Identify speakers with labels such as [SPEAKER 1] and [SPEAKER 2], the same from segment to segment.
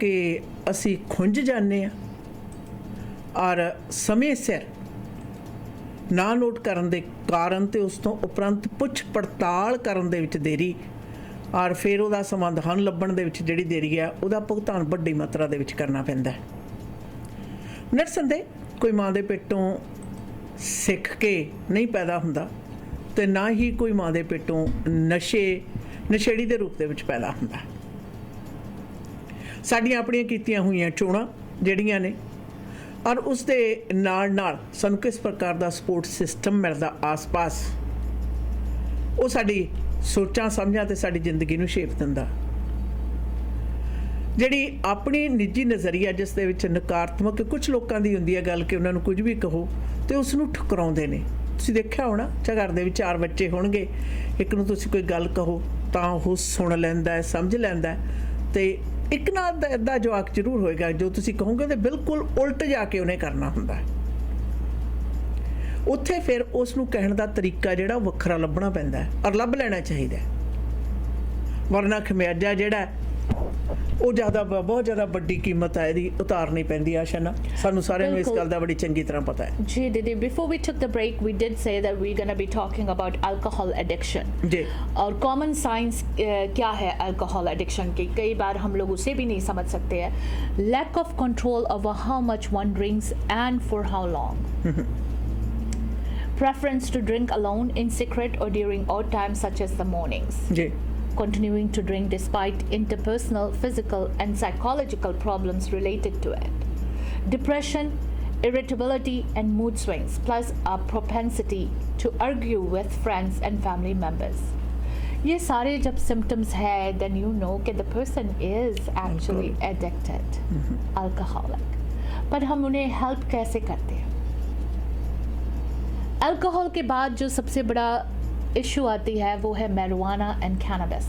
[SPEAKER 1] कि असी खुंझ जाने और समय सिर ना नोट करन दे कारण ते उस तो उपरंत पुछ पड़ताल करन दे विच देरी और फिर उहदा समाधान लभण दे विच जिहड़ी देरी है उहदा भुगतान वड्डी मात्रा दे विच करना पैंदा है। निरसंदेह कोई माँ दे पेटों सिख के नहीं पैदा हुंदा ते ना ही कोई माँ दे पेटों नशेड़ी दे रूप दे विच पैदा हुंदा। साडियां अपणियां कीतियां होईयां चोणां जिहड़ियां ने और उस दे नाल नाल सानूं किस प्रकार दा सपोर्ट सिस्टम मिलदा आस पास वो साडी सोचां समझां ते साडी जिंदगी नूं शेप दिंदा। जिहड़ी अपनी निजी नज़रिया जिस दे विच नकारात्मक कुछ लोगों की हुंदी है गल कि उन्होंने कुछ भी कहो तो उसनूं ठुकराउंदे ने। तुसीं देखिआ होना घर दे विच 4 बच्चे होणगे, एक नूं तुसीं कोई गल कहो तां ओह सुण लैंदा है, समझ लैंदा है, ते एक ना अद्धा जवाक जरूर होएगा जो तुसीं कहोगे तो बिल्कुल उल्ट जाके उन्हें करना हुंदा है। उत्थे फिर उसनूं कहण दा तरीका जिहड़ा वखरा लभना पैंदा है और लभ लेना चाहिए, वरना खमियाजा जिहड़ा वो ज़्यादा बहुत ज़्यादा वड्डी कीमत है इहदी उतारनी पैंदी है। आशा ना सानूं सारिआं नूं इस गल दा बड़ी चंगी तरह पता है।
[SPEAKER 2] जी दीदी, before we took the break we did say that we're going to be talking about alcohol addiction
[SPEAKER 1] जी।
[SPEAKER 2] और कॉमन साइंस क्या है अल्कोहल एडिक्शन की, कई बार हम लोग उसे भी नहीं समझ सकते हैं। Lack of control over how much one drinks and for how long, preference to drink alone, in secret or during odd times such as the mornings, continuing to drink despite interpersonal, physical and psychological problems related to it, depression, irritability and mood swings, plus a propensity to argue with friends and family members. ये सारे जब symptoms है then you know कि the person is actually addicted, alcoholic. पर हम उन्हें help कैसे करते हैं? अल्कोहल के बाद जो सबसे बड़ा इशू आती है वो है मैरिजुआना एंड कैनबिस।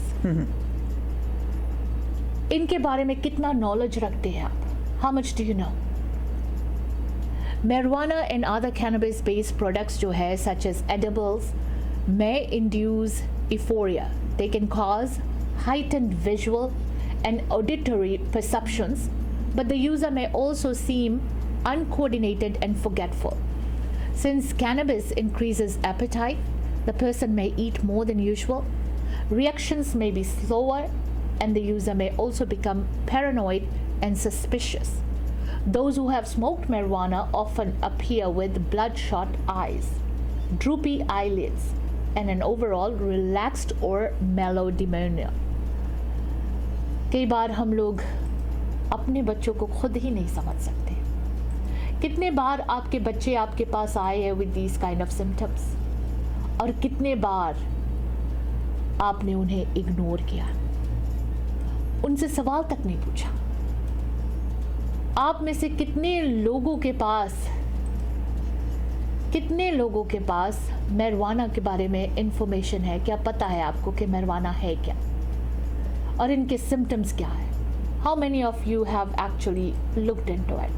[SPEAKER 2] इनके बारे में कितना नॉलेज रखते हैं आप? How much do you know? Marijuana and other cannabis based products जो है such as edibles may induce euphoria. They can cause heightened visual and auditory perceptions, but the user may also seem uncoordinated and forgetful. Since cannabis increases appetite, the person may eat more than usual. Reactions may be slower, and the user may also become paranoid and suspicious. Those who have smoked marijuana often appear with bloodshot eyes, droopy eyelids, and an overall relaxed or mellow demeanor. कई बार हम लोग अपने बच्चों को खुद ही नहीं समझ सकते। कितने बार आपके बच्चे आपके पास आए हैं with these kind of symptoms, और कितने बार आपने उन्हें इग्नोर किया, उनसे सवाल तक नहीं पूछा। आप में से कितने लोगों के पास marijuana के बारे में इंफॉर्मेशन है? क्या पता है आपको कि marijuana है क्या और इनके सिम्टम्स क्या है? How many of you have actually looked into it?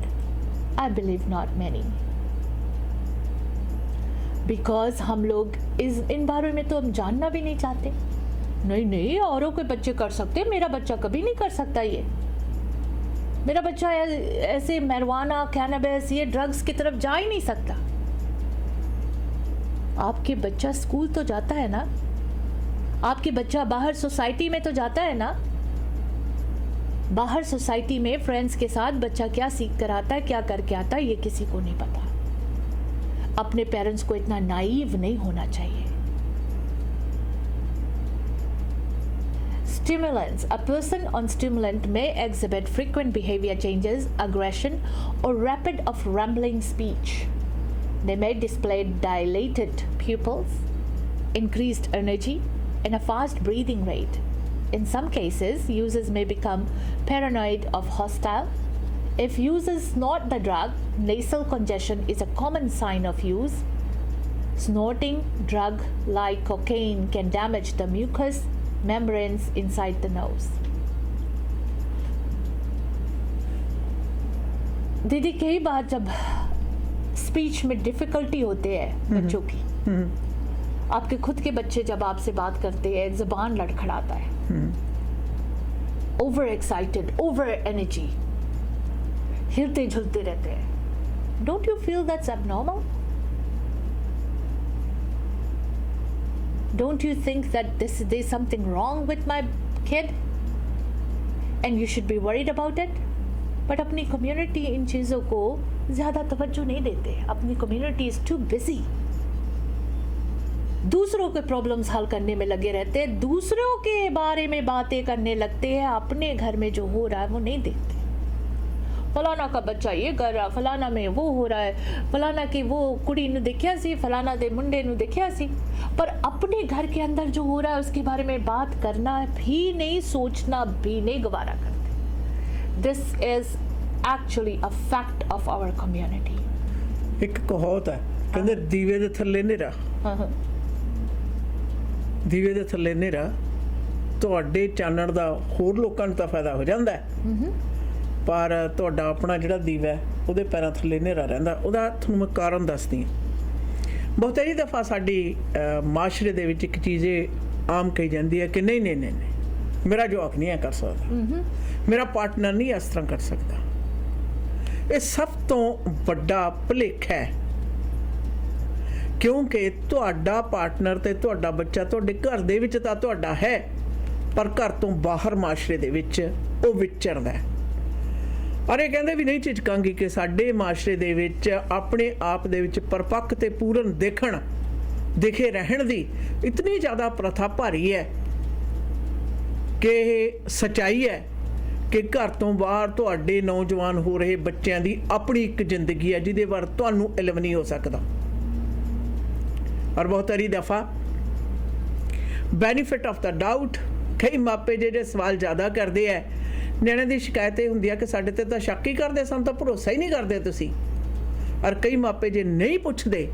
[SPEAKER 2] I believe not many. Because हम लोग इन बारे में तो हम जानना भी नहीं चाहते। नहीं औरों के बच्चे कर सकते, मेरा बच्चा कभी नहीं कर सकता। ये मेरा बच्चा ऐसे marijuana, cannabis, ये ड्रग्स की तरफ जा ही नहीं सकता। आपके बच्चा स्कूल तो जाता है ना, आपके बच्चा बाहर सोसाइटी में तो जाता है ना। बाहर सोसाइटी में फ्रेंड्स के साथ बच्चा क्या सीख कर आता है, क्या करके आता है, ये किसी को नहीं पता। अपने पेरेंट्स को इतना नाइव नहीं होना चाहिए। Stimulants. A person on stimulant may exhibit frequent behavior changes, aggression, or rapid of rambling speech. They may display dilated pupils, increased energy, and a fast breathing rate. In some cases, users may become paranoid or hostile. If users snort the drug, nasal congestion is a common sign of use. Snorting drug like cocaine can damage the mucous membranes inside the nose. दीदी, कई बार जब speech में difficulty होते हैं बच्चों की, आपके खुद के बच्चे जब आपसे बात करते हैं ज़बान लड़खड़ाता है ओवर एक्साइटेड, ओवर एनर्जी, हिलते झुलते रहते हैं. Don't you feel that's abnormal? Don't you think that there's something wrong with my kid and you should be worried about it? But अपनी community इन चीज़ों को ज़्यादा तवज्जो नहीं देते. अपनी community is too busy. दूसरों के प्रॉब्लम्स हल करने में लगे रहते हैं, दूसरों के बारे में बातें करने लगते हैं, अपने घर में जो हो रहा है वो नहीं देखते. फलाना का बच्चा ये कर रहा, फलाना में वो हो रहा है, फलाना की वो कुड़ी नूं देखिया सी, फलाना दे मुंडे नूं देखिया सी, पर अपने घर के अंदर जो हो रहा है उसके बारे में बात करना भी नहीं, सोचना भी नहीं गवारा करते. This is actually a fact of our community.
[SPEAKER 1] एक कहावत है, कहंदे दीवे दे थल्ले नेरा. ਦੀਵੇ ਦੇ ਥੱਲੇ ਹਨੇਰਾ, ਤੁਹਾਡੇ ਚਾਨਣ ਦਾ ਹੋਰ ਲੋਕਾਂ ਨੂੰ ਤਾਂ ਫਾਇਦਾ ਹੋ ਜਾਂਦਾ ਹੈ, ਪਰ ਤੁਹਾਡਾ ਆਪਣਾ ਜਿਹੜਾ ਦੀਵਾ ਉਹਦੇ ਪੈਰਾਂ ਥੱਲੇ ਹਨੇਰਾ ਰਹਿੰਦਾ. ਉਹਦਾ ਤੁਹਾਨੂੰ ਮੈਂ ਕਾਰਨ ਦੱਸਦੀ ਹਾਂ. ਬਹੁਤੇਰੀ ਦਫਾ ਸਾਡੀ ਮਾਸ਼ਰੇ ਦੇ ਵਿੱਚ ਇੱਕ ਚੀਜ਼ ਇਹ ਆਮ ਕਹੀ ਜਾਂਦੀ ਹੈ ਕਿ ਨਹੀਂ ਨਹੀਂ ਨਹੀਂ ਨਹੀਂ, ਮੇਰਾ ਜਵਾਕ ਨਹੀਂ ਐ ਕਰ ਸਕਦਾ, ਮੇਰਾ ਪਾਰਟਨਰ ਨਹੀਂ ਇਸ ਤਰ੍ਹਾਂ ਕਰ ਸਕਦਾ. ਇਹ ਸਭ ਤੋਂ ਵੱਡਾ ਭੁਲੇਖਾ ਹੈ, ਕਿਉਂਕਿ ਤੁਹਾਡਾ ਪਾਰਟਨਰ ਤੇ ਤੁਹਾਡਾ ਬੱਚਾ ਤੁਹਾਡੇ ਘਰ ਦੇ ਵਿੱਚ ਤਾਂ ਤੁਹਾਡਾ ਹੈ, ਪਰ ਘਰ ਤੋਂ ਬਾਹਰ ਮਾਸ਼ਰੇ ਦੇ ਵਿੱਚ ਉਹ ਵਿਚਰਦਾ ਹੈ. ਔਰ ਇਹ ਕਹਿੰਦੇ ਵੀ ਨਹੀਂ ਝਿਜਕਾਂਗੀ ਕਿ ਸਾਡੇ ਮਾਸ਼ਰੇ ਦੇ ਵਿੱਚ ਆਪਣੇ ਆਪ ਦੇ ਵਿੱਚ ਪਰਪੱਕ ਤੇ ਪੂਰਨ ਦਿਖੇ ਰਹਿਣ ਦੀ ਇਤਨੀ ਜ਼ਿਆਦਾ ਪ੍ਰਥਾ ਭਾਰੀ ਹੈ ਕਿ ਇਹ ਸੱਚਾਈ ਹੈ ਕਿ ਘਰ ਤੋਂ ਬਾਹਰ ਤੁਹਾਡੇ ਨੌਜਵਾਨ ਹੋ ਰਹੇ ਬੱਚਿਆਂ ਦੀ ਆਪਣੀ ਇੱਕ ਜ਼ਿੰਦਗੀ ਹੈ ਜਿਹਦੇ ਬਾਰੇ ਤੁਹਾਨੂੰ ਇਲਮ ਨਹੀਂ ਹੋ ਸਕਦਾ. और बहुत सारी दफ़ा बेनीफिट ऑफ द डाउट कई मापे ਜਿਹੜੇ ਸਵਾਲ ਜ਼ਿਆਦਾ ਕਰਦੇ ਹੈ, ਨਿਆਣੇ ਦੀ ਸ਼ਿਕਾਇਤ ਇਹ ਹੁੰਦੀ ਹੈ ਕਿ ਸਾਡੇ ਤੇ ਤਾਂ ਸ਼ੱਕ ਹੀ ਕਰਦੇ, ਸਾਨੂੰ ਤਾਂ ਭਰੋਸਾ ਹੀ ਨਹੀਂ ਕਰਦੇ ਤੁਸੀਂ. ਔਰ ਕਈ ਮਾਪੇ ਜੇ ਨਹੀਂ ਪੁੱਛਦੇ,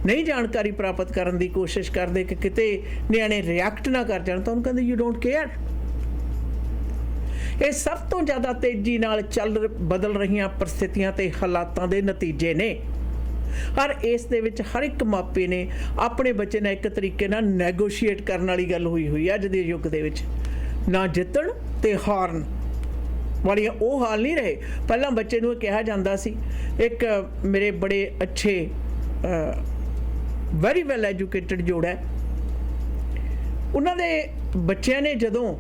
[SPEAKER 1] ਨਹੀਂ ਜਾਣਕਾਰੀ ਪ੍ਰਾਪਤ ਕਰਨ ਦੀ ਕੋਸ਼ਿਸ਼ ਕਰਦੇ ਕਿ ਕਿਤੇ ਨਿਆਣੇ ਰਿਐਕਟ ਨਾ ਕਰ ਜਾਣ, ਤਾਂ ਉਹਨੂੰ ਕਹਿੰਦੇ ਯੂ ਡੋਂਟ ਕੇਅਰ. ਇਹ ਸਭ ਤੋਂ ਜ਼ਿਆਦਾ ਤੇਜ਼ੀ ਨਾਲ ਬਦਲ ਰਹੀਆਂ ਪਰਿਸਥਿਤੀਆਂ ਤੇ ਹਾਲਾਤਾਂ ਦੇ ਨਤੀਜੇ ਨੇ. ਪਰ ਇਸ ਦੇ ਵਿੱਚ ਹਰ ਇੱਕ ਮਾਪੇ ਨੇ ਆਪਣੇ ਬੱਚੇ ਨਾਲ ਇੱਕ ਤਰੀਕੇ ਨਾਲ ਨੈਗੋਸ਼ੀਏਟ ਕਰਨ ਵਾਲੀ ਗੱਲ ਹੋਈ ਅੱਜ ਦੇ ਯੁੱਗ ਦੇ ਵਿੱਚ. ਨਾ ਜਿੱਤਣ ਤੇ ਹਾਰਨ ਵਾਲੀਆਂ ਉਹ ਹਾਲ ਨਹੀਂ ਰਹੇ. ਪਹਿਲਾਂ ਬੱਚੇ ਨੂੰ ਕਿਹਾ ਜਾਂਦਾ ਸੀ, ਇੱਕ ਮੇਰੇ ਬੜੇ ਅੱਛੇ ਵੈਰੀ ਵੈਲ ਐਜੂਕੇਟਡ ਜੋੜਾ ਹੈ, ਉਹਨਾਂ ਦੇ ਬੱਚਿਆਂ ਨੇ ਜਦੋਂ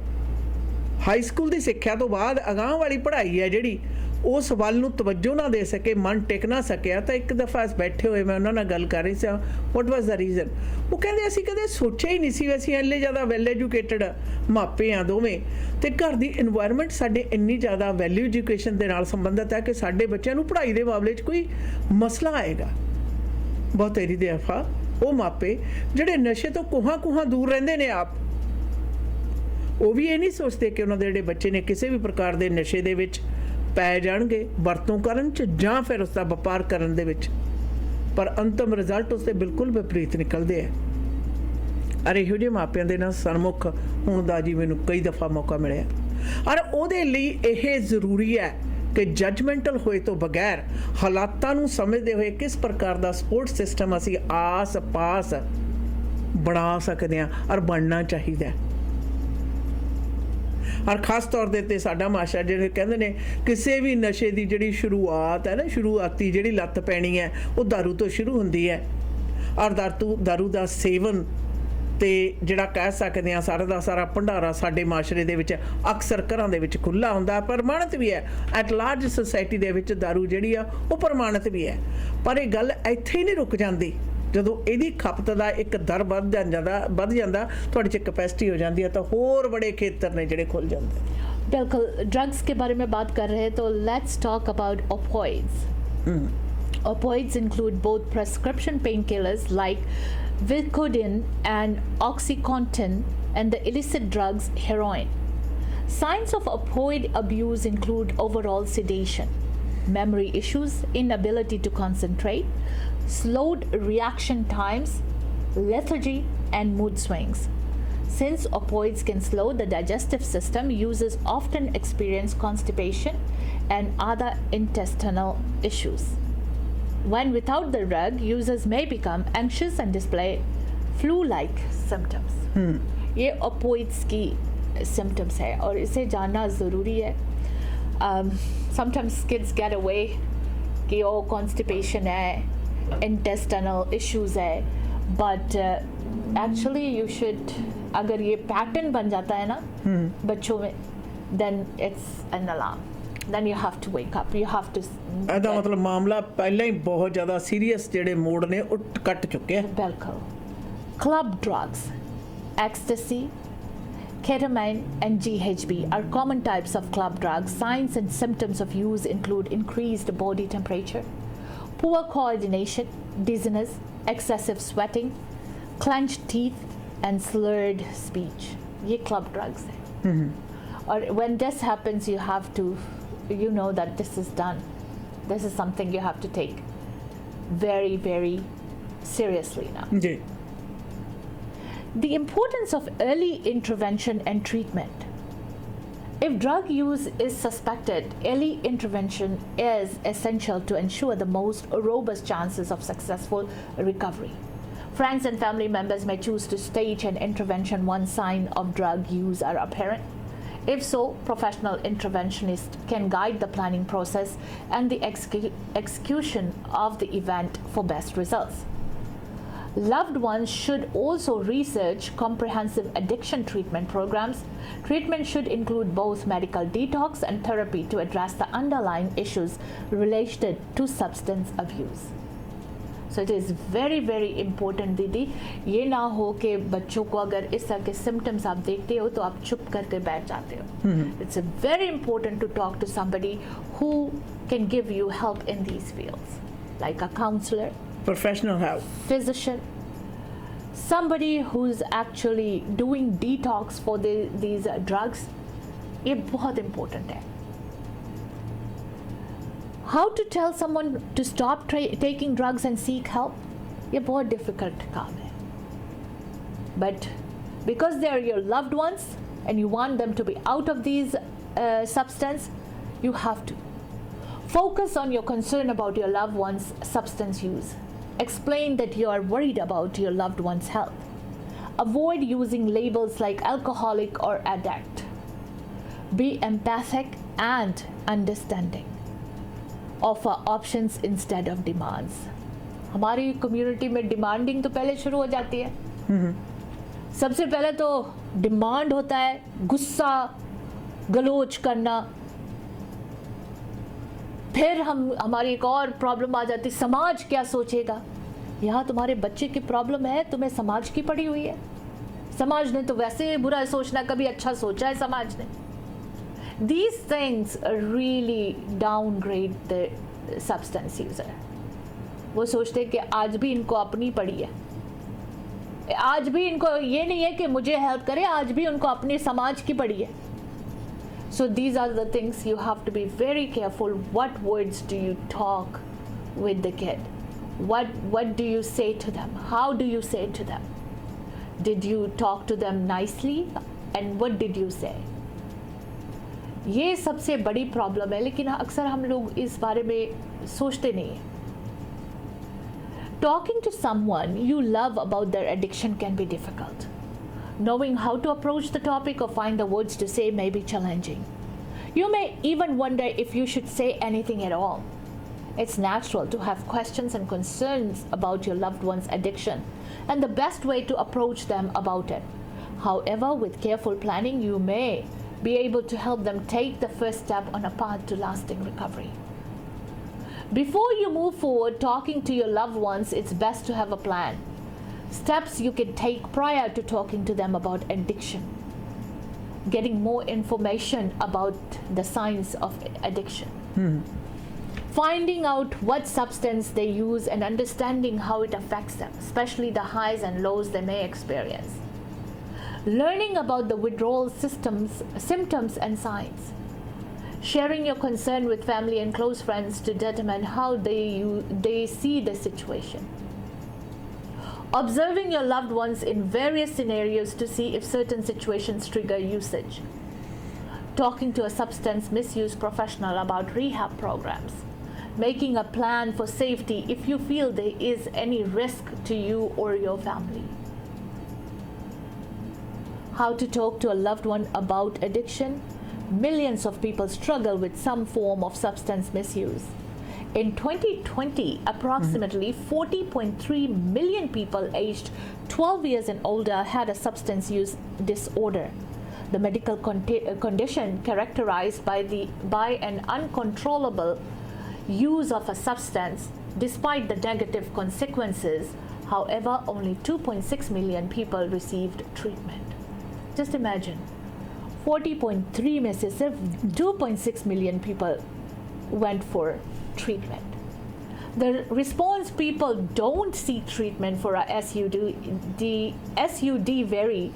[SPEAKER 1] ਹਾਈ ਸਕੂਲ ਦੀ ਸਿੱਖਿਆ ਤੋਂ ਬਾਅਦ ਅਗਾਂਹ ਵਾਲੀ ਪੜ੍ਹਾਈ ਹੈ ਜਿਹੜੀ ਉਸ ਵੱਲ ਨੂੰ ਤਵੱਜੋ ਨਾ ਦੇ ਸਕੇ, ਮਨ ਟਿਕ ਨਾ ਸਕਿਆ, ਤਾਂ ਇੱਕ ਦਫਾ ਬੈਠੇ ਹੋਏ ਮੈਂ ਉਹਨਾਂ ਨਾਲ ਗੱਲ ਕਰ ਰਹੀ ਸੀ, ਵਾਟ ਵਾਜ਼ ਦਾ ਰੀਜ਼ਨ. ਉਹ ਕਹਿੰਦੇ ਅਸੀਂ ਕਦੇ ਸੋਚਿਆ ਹੀ ਨਹੀਂ ਸੀ, ਅਸੀਂ ਇੰਨੇ ਜ਼ਿਆਦਾ ਵੈਲ ਐਜੂਕੇਟਡ ਮਾਪੇ ਆ ਦੋਵੇਂ, ਤੇ ਘਰ ਦੀ ਇਨਵਾਇਰਮੈਂਟ ਸਾਡੇ ਇੰਨੀ ਜ਼ਿਆਦਾ ਵੈਲਿਊ ਐਜੂਕੇਸ਼ਨ ਦੇ ਨਾਲ ਸੰਬੰਧਿਤ ਹੈ ਕਿ ਸਾਡੇ ਬੱਚਿਆਂ ਨੂੰ ਪੜ੍ਹਾਈ ਦੇ ਮਾਮਲੇ 'ਚ ਕੋਈ ਮਸਲਾ ਆਏਗਾ. ਬਹੁਤੇਰੀ ਦਫਾ ਉਹ ਮਾਪੇ ਜਿਹੜੇ ਨਸ਼ੇ ਤੋਂ ਕੋਹਾਂ ਦੂਰ ਰਹਿੰਦੇ ਨੇ ਆਪ, ਉਹ ਵੀ ਇਹ ਨਹੀਂ ਸੋਚਦੇ ਕਿ ਉਹਨਾਂ ਦੇ ਜਿਹੜੇ ਬੱਚੇ ਨੇ ਕਿਸੇ ਵੀ ਪ੍ਰਕਾਰ ਦੇ ਨਸ਼ੇ ਦੇ ਵਿੱਚ ਪੈ ਜਾਣਗੇ, ਵਰਤੋਂ ਕਰਨ 'ਚ ਜਾਂ ਫਿਰ ਉਸ ਦਾ ਵਪਾਰ ਕਰਨ ਦੇ ਵਿੱਚ, ਪਰ ਅੰਤਮ ਰਿਜ਼ਲਟ ਉਸ ਦੇ ਬਿਲਕੁਲ ਵਿਪਰੀਤ ਨਿਕਲਦੇ ਆ. ਅਰੇ ਇਹੋ ਜਿਹੇ ਮਾਪਿਆਂ ਦੇ ਨਾਲ ਸਨਮੁਖ ਹੋਣ ਦਾ ਜੀ ਮੈਨੂੰ ਕਈ ਦਫਾ ਮੌਕਾ ਮਿਲਿਆ. ਔਰ ਉਹਦੇ ਲਈ ਇਹ ਜ਼ਰੂਰੀ ਹੈ ਕਿ ਜੱਜਮੈਂਟਲ ਹੋਏ ਤੋਂ ਬਗੈਰ ਹਾਲਾਤਾਂ ਨੂੰ ਸਮਝਦੇ ਹੋਏ ਕਿਸ ਪ੍ਰਕਾਰ ਦਾ ਸਪੋਰਟ ਸਿਸਟਮ ਅਸੀਂ ਆਸ-ਪਾਸ ਬਣਾ ਸਕਦੇ ਹਾਂ ਔਰ ਬਣਨਾ ਚਾਹੀਦਾ. ਔਰ ਖਾਸ ਤੌਰ ਦੇ ਉੱਤੇ ਸਾਡਾ ਮਾਸ਼ਾ ਜਿਹੜੇ ਕਹਿੰਦੇ ਨੇ ਕਿਸੇ ਵੀ ਨਸ਼ੇ ਦੀ ਜਿਹੜੀ ਸ਼ੁਰੂਆਤ ਹੈ ਨਾ, ਸ਼ੁਰੂਆਤੀ ਜਿਹੜੀ ਲੱਤ ਪੈਣੀ ਹੈ ਉਹ ਦਾਰੂ ਤੋਂ ਸ਼ੁਰੂ ਹੁੰਦੀ ਹੈ. ਔਰ ਦਾਰੂ ਦਾ ਸੇਵਨ ਤੇ ਜਿਹੜਾ ਕਹਿ ਸਕਦੇ ਹਾਂ ਸਾਰਾ ਦਾ ਸਾਰਾ ਭੰਡਾਰਾ ਸਾਡੇ ਮਾਸ਼ਰੇ ਦੇ ਵਿੱਚ ਅਕਸਰ ਘਰਾਂ ਦੇ ਵਿੱਚ ਖੁੱਲ੍ਹਾ ਹੁੰਦਾ, ਪ੍ਰਮਾਣਿਤ ਵੀ ਹੈ. ਐਟ ਲਾਰਜ ਸੁਸਾਇਟੀ ਦੇ ਵਿੱਚ ਦਾਰੂ ਜਿਹੜੀ ਆ ਉਹ ਪ੍ਰਮਾਣਿਤ ਵੀ ਹੈ. ਪਰ ਇਹ ਗੱਲ ਇੱਥੇ ਹੀ ਨਹੀਂ ਰੁਕ ਜਾਂਦੀ. ਜਦੋਂ ਇਹਦੀ ਖਪਤ ਦਾ ਇੱਕ ਦਰ ਵੱਧ ਜਾਂਦਾ ਤੁਹਾਡੇ 'ਚ ਕਪੈਸਿਟੀ ਹੋ ਜਾਂਦੀ ਹੈ ਤਾਂ ਹੋਰ ਬੜੇ ਖੇਤਰ ਨੇ ਜਿਹੜੇ ਖੁੱਲ ਜਾਂਦੇ.
[SPEAKER 2] बिल्कुल, ड्रग्स के बारे में बात कर रहे हैं तो let's talk about opioids. Opioids include both prescription painkillers like Vicodin and Oxycontin and the illicit drugs heroin. Signs of opioid abuse include overall sedation, memory issues, inability to concentrate, slowed reaction times, lethargy, and mood swings. Since opioids can slow the digestive system, users often experience constipation and other intestinal issues. When without the drug, users may become anxious and display flu-like symptoms. ये opioids की symptoms है और इसे जानना ज़रूरी है. Sometimes kids get away कि constipation है, intestinal issues है, but actually you should, अगर ये pattern बन जाता है ना बच्चों में, then it's an alarm. Then you have to wake up. You have to.
[SPEAKER 1] ਇਹਦਾ ਮਤਲਬ ਮਾਮਲਾ ਪਹਿਲਾਂ ਹੀ ਬਹੁਤ ਜ਼ਿਆਦਾ ਸੀਰੀਅਸ ਜਿਹੜੇ ਮੋੜ ਨੇ ਉਹ ਕੱਟ ਚੁੱਕੇ ਆ.
[SPEAKER 2] ਬਿਲਕੁਲ. Club drugs, ecstasy, ketamine and GHB are common types of club drugs. Signs and symptoms of use include increased body temperature, poor coordination, dizziness, excessive sweating, clenched teeth and slurred speech. ये club drugs हैं. Or when this happens, you have to, you know that this is done. This is something you have to take very, very seriously now.
[SPEAKER 1] ਜੀ.
[SPEAKER 2] The importance of early intervention and treatment. If drug use is suspected, early intervention is essential to ensure the most robust chances of successful recovery. Friends and family members may choose to stage an intervention once signs of drug use are apparent. If so, professional interventionists can guide the planning process and the execution of the event for best results. Loved ones should also research comprehensive addiction treatment programs. Treatment should include both medical detox and therapy to address the underlying issues related to substance abuse. So it is very, very important, दीदी. ये ना हो कि बच्चों को अगर इस तरह के symptoms आप देखते हो तो आप चुप करके बैठ जाते हो. It's very important to talk to somebody who can give you help in these fields, like a counselor,
[SPEAKER 1] professional help,
[SPEAKER 2] physician, somebody who's actually doing detox for these drugs. ये बहुत important है. How to tell someone to stop taking drugs and seek help? ये बहुत difficult काम है. But because they are your loved ones and you want them to be out of these substance, you have to focus on your concern about your loved one's substance use. Explain that you are worried about your loved one's health. Avoid using labels like alcoholic or addict. Be empathic and understanding. Offer options instead of demands. हमारी community में demanding तो पहले शुरू हो जाती है. सबसे पहले तो डिमांड होता है गुस्सा गलोच करना. फिर हमारी एक और प्रॉब्लम आ जाती, समाज क्या सोचेगा. यहाँ तुम्हारे बच्चे की प्रॉब्लम है, तुम्हें समाज की पड़ी हुई है. समाज ने तो वैसे ही बुरा सोचना, कभी अच्छा सोचा है समाज ने. These things really downgrade the substance user. वो सोचते हैं कि आज भी इनको अपनी पड़ी है, आज भी इनको ये नहीं है कि मुझे हेल्प करे, आज भी उनको अपने समाज की पड़ी है. So these are the things you have to be very careful. What words do you talk with the kid? What do you say to them? How do you say to them? Did you talk to them nicely? And what did you say? ये सबसे बड़ी problem है, लेकिन अक्सर हम लोग इस बारे में सोचते नहीं हैं. Talking to someone you love about their addiction can be difficult. Knowing how to approach the topic or find the words to say may be challenging. You may even wonder if you should say anything at all. It's natural to have questions and concerns about your loved one's addiction and the best way to approach them about it. However, with careful planning, you may be able to help them take the first step on a path to lasting recovery. Before you move forward talking to your loved ones, it's best to have a plan. Steps you can take prior to talking to them about addiction. Getting more information about the signs of addiction. Finding out what substance they use and understanding how it affects them, especially the highs and lows they may experience. Learning about the withdrawal symptoms and signs. Sharing your concern with family and close friends to determine how they see the situation. Observing your loved ones in various scenarios to see if certain situations trigger usage. Talking to a substance misuse professional about rehab programs. Making a plan for safety if you feel there is any risk to you or your family. how to talk to a loved one about addiction. Millions of people struggle with some form of substance misuse. In 2020, approximately 40.3 million people aged 12 years and older had a substance use disorder. The medical condition characterized by an uncontrollable use of a substance despite the negative consequences. However, only 2.6 million people received treatment. Just imagine, 40.3 में से सिर्फ 2.6 million people went for treatment. The response people don't seek treatment for a SUD vary.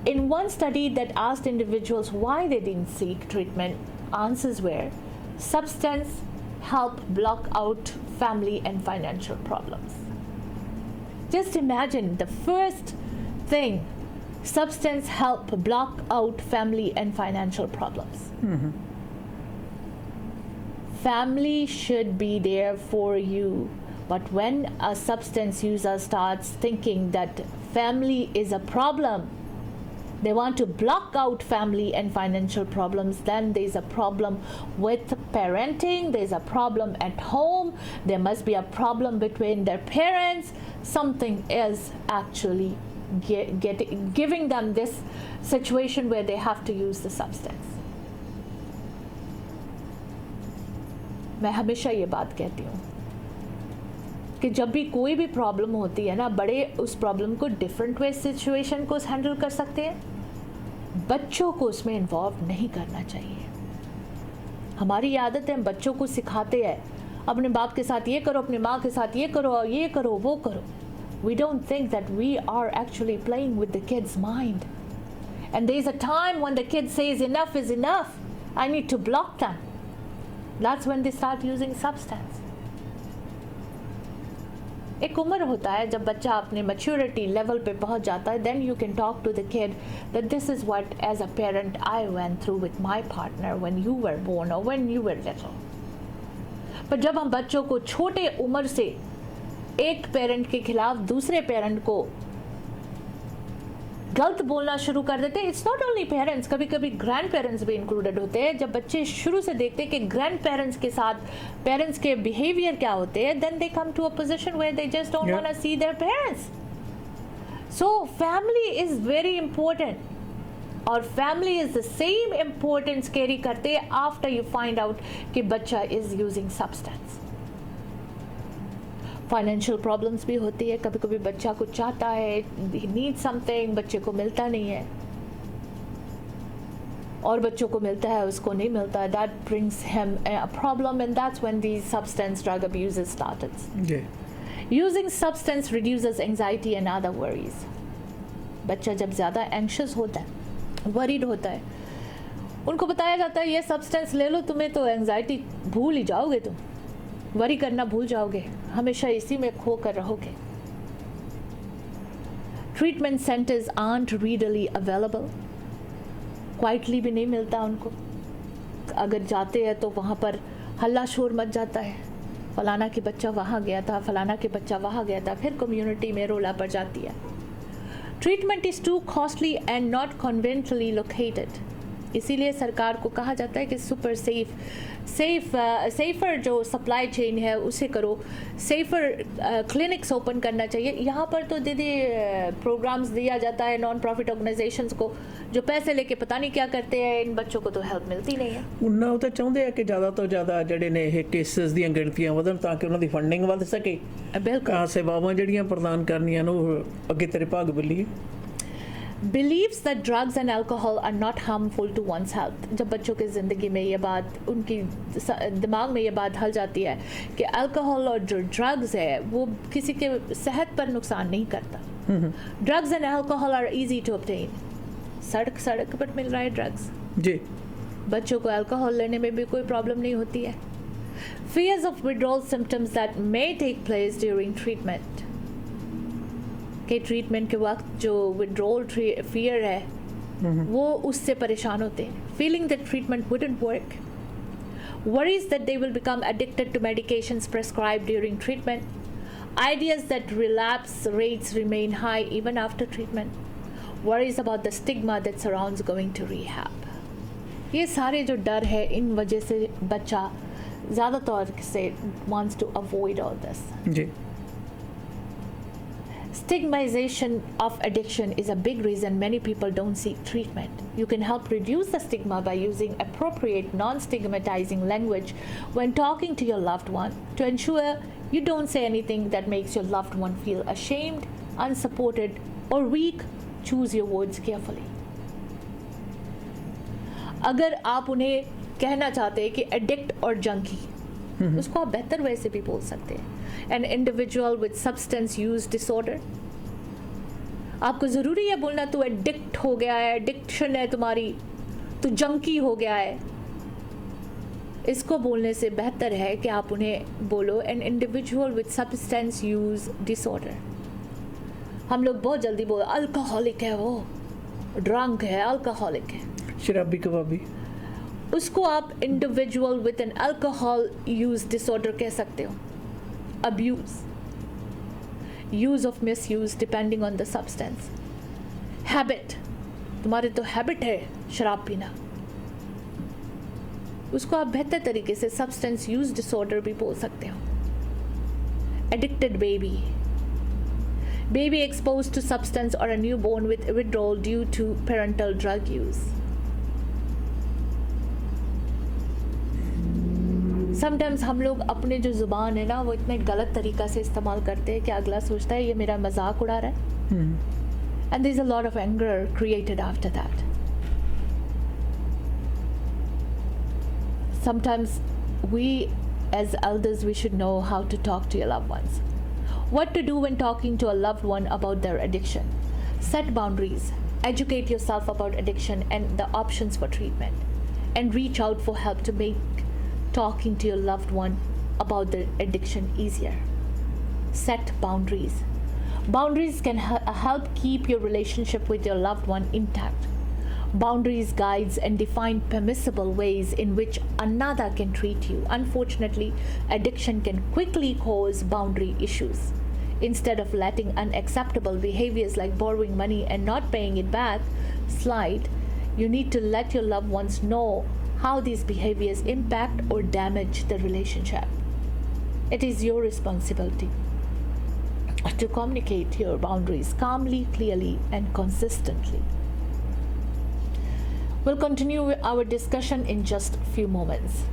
[SPEAKER 2] In one study that asked individuals why they didn't seek treatment, answers were substance help block out family and financial problems. Just imagine the first thing, substance help block out family and financial problems.
[SPEAKER 1] Mm-hmm.
[SPEAKER 2] Family should be there for you, but when a substance user starts thinking that family is a problem, they want to block out family and financial problems, then there's a problem with parenting, there's a problem at home, there must be a problem between their parents. Something is actually giving them this situation where they have to use the substance. मैं हमेशा ये बात कहती हूँ कि जब भी कोई भी प्रॉब्लम होती है ना, बड़े उस प्रॉब्लम को डिफरेंट वे सिचुएशन को हैंडल कर सकते हैं, बच्चों को उसमें इन्वॉल्व नहीं करना चाहिए. हमारी आदत है, हम बच्चों को सिखाते हैं अपने बाप के साथ ये करो, अपनी माँ के साथ ये करो, वो करो. We don't think that we are actually playing with the kid's mind. And there's a time when the kid says enough is enough, I need to block them. That's when they start using substance. एक उम्र होता है जब बच्चा अपने maturity level पे पहुंच जाता है, then you can talk to the kid that this is what as a parent I went through with my partner when you were born or when you were little. पर जब हम बच्चों को छोटे उम्र से एक पेरेंट के खिलाफ दूसरे पेरेंट को गलत बोलना शुरू कर देते हैं, इट्स नॉट ओनली पेरेंट्स, कभी कभी ग्रैंड पेरेंट्स भी इंक्लूडेड होते हैं. जब बच्चे शुरू से देखते हैं कि ग्रैंड पेरेंट्स के साथ पेरेंट्स के बिहेवियर क्या होते हैं, then they come to a position where they just don't want to see their parents. So family is very important, और family is the same importance carry करते हैं आफ्टर यू फाइंड आउट कि बच्चा is using substance. Financial problems भी होती है, कभी कभी बच्चा कुछ चाहता है, ही नीड समथिंग, बच्चे को मिलता नहीं है, और बच्चों को मिलता है उसको नहीं मिलता है. That brings him a problem and that's when the substance drug abuse started. Using substance reduces anxiety and other worries. बच्चा जब ज़्यादा एंग्शियस होता है, वरीड होता है, उनको बताया जाता है ये सब्सटेंस ले लो, तुम्हें तो एंजाइटी भूल ही जाओगे, तुम वरी करना भूल जाओगे, हमेशा इसी में खो कर रहोगे. Treatment centres art readily available, quietly भी नहीं मिलता उनको. अगर जाते हैं तो वहाँ पर हल्ला शोर मच जाता है, फलाना के बच्चा वहाँ गया था, फलाना के बच्चा वहाँ गया था, फिर कम्युनिटी में रोला पड़ जाती है. Treatment is to costly and not conventionally located. इसीलिए सरकार को कहा जाता है कि सुपर सेफर जो सप्लाई चेन है उसे करो, सेफर क्लिनिक्स ओपन करना चाहिए. यहाँ पर तो दीदी प्रोग्राम्स दिया जाता है नॉन प्रॉफिट ऑर्गेनाइजेशंस को, जो पैसे लेके पता नहीं क्या करते हैं, इन बच्चों को तो हेल्प मिलती नहीं है.
[SPEAKER 1] ਉਹਨਾਂ ਉਹ ਤਾਂ ਚਾਹੁੰਦੇ ਆ ਕਿ ਜ਼ਿਆਦਾ ਤੋਂ ਜ਼ਿਆਦਾ ਜਿਹੜੇ ਨੇ ਇਹ ਕੇਸਿਸ ਦੀਆਂ ਗਿਣਤੀਆਂ ਵਧਣ ਤਾਂ ਕਿ ਉਹਨਾਂ ਦੀ ਫੰਡਿੰਗ ਵੱਧ ਸਕੇ.
[SPEAKER 2] ਬਿਲਕੁਲ.
[SPEAKER 1] ਸੇਵਾਵਾਂ ਜਿਹੜੀਆਂ ਪ੍ਰਦਾਨ ਕਰਨੀਆਂ ਨੇ ਉਹ ਅੱਗੇ ਤੇਰੇ ਭਾਗ ਬੱਲੀਏ.
[SPEAKER 2] Believes that drugs and alcohol are not harmful to one's health. जब बच्चों की ज़िंदगी में ये बात, उनकी दिमाग में ये बात हल जाती है कि अल्कोहल और जो ड्रग्स है वो किसी के सेहत पर नुकसान नहीं करता. Drugs and alcohol are easy to obtain. सड़क पर मिल रहा है ड्रग्स
[SPEAKER 1] जी.
[SPEAKER 2] बच्चों को अल्कोहल लेने में भी कोई प्रॉब्लम नहीं होती है. Fears of withdrawal symptoms that may take place during treatment. के ट्रीटमेंट के वक्त जो विड्रॉल फियर है वो उससे परेशान होते हैं. Feeling that treatment wouldn't work. Worries that they will become addicted to medications prescribed during treatment. Ideas that relapse rates remain high even after treatment. worries about the stigma that surrounds going to rehab. ये सारे जो डर है, इन वजह से बच्चा ज़्यादा तौर से wants to avoid all this.
[SPEAKER 1] Ji.
[SPEAKER 2] Stigmatization of addiction is a big reason many people don't seek treatment. You can help reduce the stigma by using appropriate non-stigmatizing language when talking to your loved one to ensure you don't say anything that makes your loved one feel ashamed, unsupported, or weak. Choose your words carefully. अगर आप उन्हें कहना चाहते हैं कि addict और junkie, उसको आप बेहतर वे से भी बोल सकते हैं. An individual with substance use disorder, आपको ज़रूरी है बोलना तू एडिक्ट हो गया है, एडिक्शन है तुम्हारी, तू जंकी हो गया है. इसको बोलने से बेहतर है कि आप उन्हें बोलो an individual with substance use disorder. हम लोग बहुत जल्दी बोल अल्कोहलिक है, वो ड्रंक है, अल्कोहलिक है,
[SPEAKER 1] शराबी कबाबी.
[SPEAKER 2] उसको आप individual with an alcohol use disorder कह सकते हो. Abuse, use of miss use depending on the substance. Habit, तुम्हारे तो हैबिट है शराब पीना, उसको आप बेहतर तरीके से सब्सटेंस यूज डिसऑर्डर भी बोल सकते हो. Addicted baby, baby exposed to substance or a newborn with withdrawal due to parental drug use. Sometimes हम लोग अपने जो ज़ुबान है ना वो इतने गलत तरीक़ा से इस्तेमाल करते हैं कि अगला सोचता है ये मेरा मजाक उड़ा रहा है. And there's a lot of anger created after that. Sometimes we as elders, we should know how to talk to your loved ones. What to do when talking to a loved one about their addiction. Set boundaries, educate yourself about addiction and the options for treatment, and reach out for help to make talking to your loved one about their addiction easier. Set boundaries. Boundaries can help keep your relationship with your loved one intact. Boundaries guides and define permissible ways in which another can treat you. Unfortunately, addiction can quickly cause boundary issues. Instead of letting unacceptable behaviors like borrowing money and not paying it back slide, you need to let your loved ones know how these behaviors impact or damage the relationship. It is your responsibility to communicate your boundaries calmly, clearly, and consistently. We'll continue our discussion in just a few moments.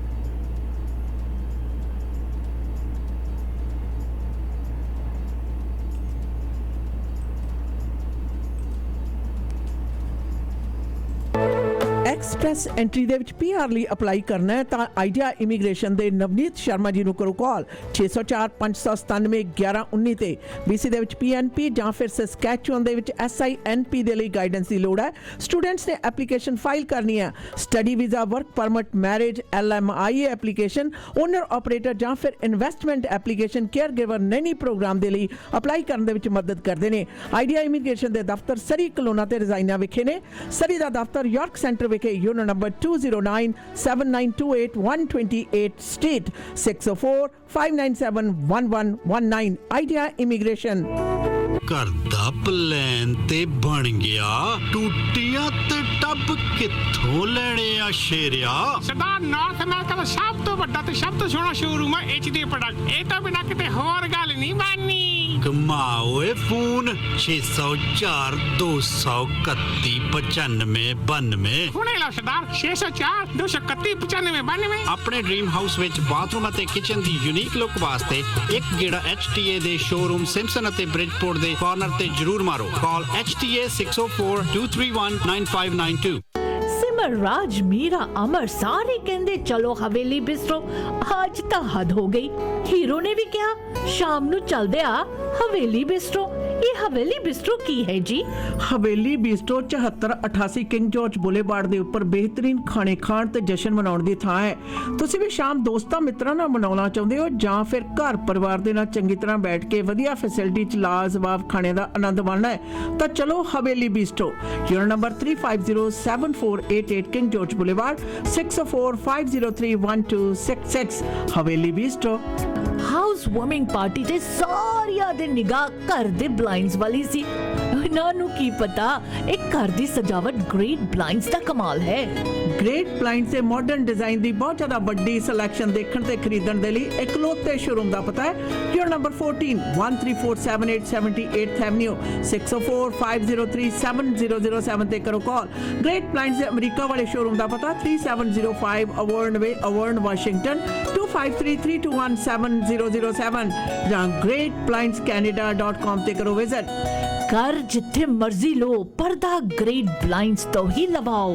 [SPEAKER 1] Express entry ਦੇ ਵਿੱਚ PR ਲਈ apply ਕਰਨਾ ਹੈ ਤਾਂ idea immigration ਦੇ ਨਵਨੀਤ ਸ਼ਰਮਾ ਜੀ ਨੂੰ ਕਰੋ ਕਾਲ 604-597-1119 ਤੇ. BC ਦੇ ਵਿੱਚ PNP ਜਾਂ ਫਿਰ ਸਸਕੈਚੁਅਨ ਦੇ ਵਿੱਚ SINP ਦੇ ਲਈ ਗਾਈਡੈਂਸ ਦੀ ਲੋੜ ਹੈ. ਸਟੂਡੈਂਟਸ ਨੇ ਐਪਲੀਕੇਸ਼ਨ ਫਾਈਲ ਕਰਨੀ ਹੈ. Study visa, work permit, marriage, LMIA application, owner operator ਜਾਂ ਫਿਰ investment application, care giver nanny program ਦੇ ਲਈ ਅਪਲਾਈ ਕਰਨ ਦੇ ਵਿੱਚ ਮਦਦ ਕਰਦੇ ਨੇ. ਆਈਡੀਆ ਇਮੀਗ੍ਰੇਸ਼ਨ ਦੇ ਦਫ਼ਤਰ ਸਰੀ ਕਲੋਨਾ ਤੇ ਰਜ਼ਾਈਨਾ ਵਿਖੇ ਨੇ. ਸਰੀ ਦਾ ਦਫ਼ਤਰ ਯਾਰਕ ਸੈਂਟਰ ਵਿਖੇ unit number 209-7928-128 street 604-597-1119 idea immigration.
[SPEAKER 3] ਘਰ ਦਾ ਪਲਾਨ ਤੇ ਬਣ ਗਿਆ, ਟੂਟੀਆਂ ਤੇ ਟੱਬ ਕਿੱਥੋਂ ਲੈਣੇ ਆ ਸ਼ੇਰਿਆ?
[SPEAKER 4] ਸਰਦਾਰ ਨਾਰਥ ਅਮਰੀਕਾ ਦਾ ਸਭ ਤੋਂ ਵੱਡਾ ਤੇ ਸਭ ਤੋਂ ਸੋਹਣਾ ਸ਼ੋਰੂਮ ਹੈ HD ਪ੍ਰੋਡਕਟ. ਇਹ ਤਾਂ ਬਿਨਾਂ ਕਿਤੇ ਹੋਰ ਗੱਲ ਨਹੀਂ ਬਣਨੀ.
[SPEAKER 3] ਕਮਾਓ ਏ ਫੋਨ 604-231-9592.
[SPEAKER 4] ਹੁਣੇ ਲਓ ਸਰਦਾਰ 604-231-9592.
[SPEAKER 3] ਆਪਣੇ ਡ੍ਰੀਮ ਹਾਊਸ ਵਿੱਚ ਬਾਥਰੂਮ ਅਤੇ ਕਿਚਨ ਦੀ ਯੂਨੀਕ ਲੁੱਕ ਵਾਸਤੇ ਇੱਕ ਗੇੜਾ HTA ਦੇ ਸ਼ੋਰੂਮ ਸਿੰਪਸਨ ਅਤੇ ਬ੍ਰਿਜਪੋਰਟ ਦੇ ਕਾਰਨਰ ਤੇ ਜ਼ਰੂਰ ਮਾਰੋ. ਕਾਲ HTA 604-231-9592.
[SPEAKER 2] सिमर राज मीरा अमर सारे कहंदे चलो हवेली बिस्ट्रो. आज ਤਾਂ ਹੱਦ ਹੋ ਗਈ. ਹੀਰੋ ਨੇ ਵੀ ਕਿਹਾ ਸ਼ਾਮ ਨੂੰ ਚੱਲਦੇ ਆ ਹਵੇਲੀ ਬਿਸਟਰੋ. ਇਹ ਹਵੇਲੀ ਬਿਸਟਰੋ ਕੀ ਹੈ ਜੀ?
[SPEAKER 1] ਹਵੇਲੀ ਬਿਸਟਰੋ 7488 ਕਿੰਗ ਜਾਰਜ ਬੁਲੇਵਾਰਡ ਦੇ ਉੱਪਰ ਬਿਹਤਰੀਨ ਖਾਣੇ ਖਾਣ ਤੇ ਜਸ਼ਨ ਮਨਾਉਣ ਦੀ ਥਾਂ ਹੈ. ਤੁਸੀਂ ਵੀ ਸ਼ਾਮ ਦੋਸਤਾਂ ਮਿੱਤਰਾਂ ਨਾਲ ਮਨਾਉਣਾ ਚਾਹੁੰਦੇ ਹੋ ਜਾਂ ਫਿਰ ਘਰ ਪਰਿਵਾਰ ਦੇ ਨਾਲ ਚੰਗੀ ਤਰ੍ਹਾਂ ਬੈਠ ਕੇ ਵਧੀਆ ਫੈਸਿਲਿਟੀ ਚ ਲਾਜਵਾਬ ਖਾਣੇ ਦਾ ਆਨੰਦ ਮਾਣਨਾ ਹੈ ਤਾਂ ਚਲੋ Haveli Bistro. Unit number 3507488 King George Boulevard 604-503-1266 Haveli ਬਿਸਟਰੋ.
[SPEAKER 2] House warming party ਤੇ ਸਾਰਿਆਂ ਦੇ ਨਿਗਾਹ ਘਰ ਦੇ ਬਲਾਈਂਡਸ ਵਾਲੀ ਸੀ. ਉਹਨਾਂ ਨੂੰ ਕੀ ਪਤਾ ਇਹ ਘਰ ਦੀ ਸਜਾਵਟ ਗ੍ਰੇਟ ਬਲਾਈਂਡਸ ਦਾ ਕਮਾਲ ਹੈ।
[SPEAKER 1] ਗ੍ਰੇਟ ਬਲਾਈਂਡਸ ਦੇ ਮਾਡਰਨ ਡਿਜ਼ਾਈਨ ਦੀ ਬਹੁਤ ਜ਼ਿਆਦਾ ਵੱਡੀ ਸਿਲੈਕਸ਼ਨ ਦੇਖਣ ਤੇ ਖਰੀਦਣ ਦੇ ਲਈ ਇਕਲੌਤੇ ਸ਼ੋਰੂਮ ਦਾ ਪਤਾ ਹੈ ਯੂਰ ਨੰਬਰ 14 1347 78 ਐਵਨਿਊ 6045037007 ਤੇ ਕਰੋ ਕਾਲ। ਗ੍ਰੇਟ ਬਲਾਈਂਡਸ ਦੇ ਅਮਰੀਕਾ ਵਾਲੇ ਸ਼ੋਰੂਮ ਦਾ ਪਤਾ 3705 ਅਵਰਨ ਵੇ ਅਵਰਨ ਵਾਸ਼ਿੰਗਟਨ 2533217007 ਜਾਂ greatblindscanada.com ਤੇ ਕਰੋ ਵਿਜ਼ਿਟ।
[SPEAKER 2] ਘਰ ਜਿੱਥੇ ਮਰਜ਼ੀ ਲੋ ਪਰਦਾ ਗ੍ਰੇਟ ਬਲਾਈਂਡਸ ਤੋਂ ਹੀ ਲਵਾਓ।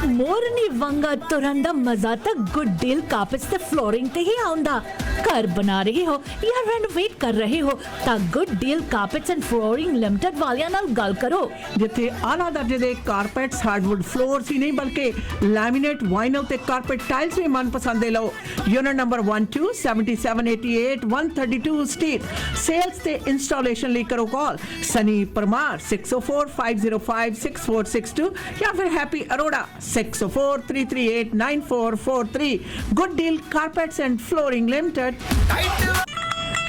[SPEAKER 2] ਮੋਰਨੀ ਵਾਂਗਾ ਤੁਰਨ ਦਾ ਮਜ਼ਾ ਤਾਂ ਗੁੱਡ ਡੀਲ ਕਾਰਪੈਟਸ ਤੇ ਫਲੋਰਿੰਗ ਤੇ ਹੀ ਆਉਂਦਾ। घर बना रहे हो या रेनोवेट कर रहे हो ਤਾਂ Good Deal Carpets and Flooring Limited ਵਾਲਿਆਂ ਨਾਲ ਗੱਲ ਕਰੋ
[SPEAKER 1] ਜਿੱਥੇ ਆਲਾ ਦਰਜੇ ਦੇ ਕਾਰਪੈਟਸ ਹਾਰਡਵੁੱਡ ਫਲੋਰਸ ਹੀ ਨਹੀਂ ਬਲਕਿ ਲੈਮੀਨੇਟ ਵਾਈਨਲ ਤੇ ਕਾਰਪੈਟ ਟਾਈਲਸ ਵੀ ਮਨਪਸੰਦ ਦੇ ਲਓ। Unit number 12 7788 132 street. ਸੇਲਸ ਤੇ ਇੰਸਟਾਲੇਸ਼ਨ ਲਈ ਕਰੋ ਕਾਲ ਸਨੀ ਪਰਮਾਰ 6045056462 ਜਾਂ ਫਿਰ Happy Arora 6043389443। Good Deal Carpets and Flooring Limited.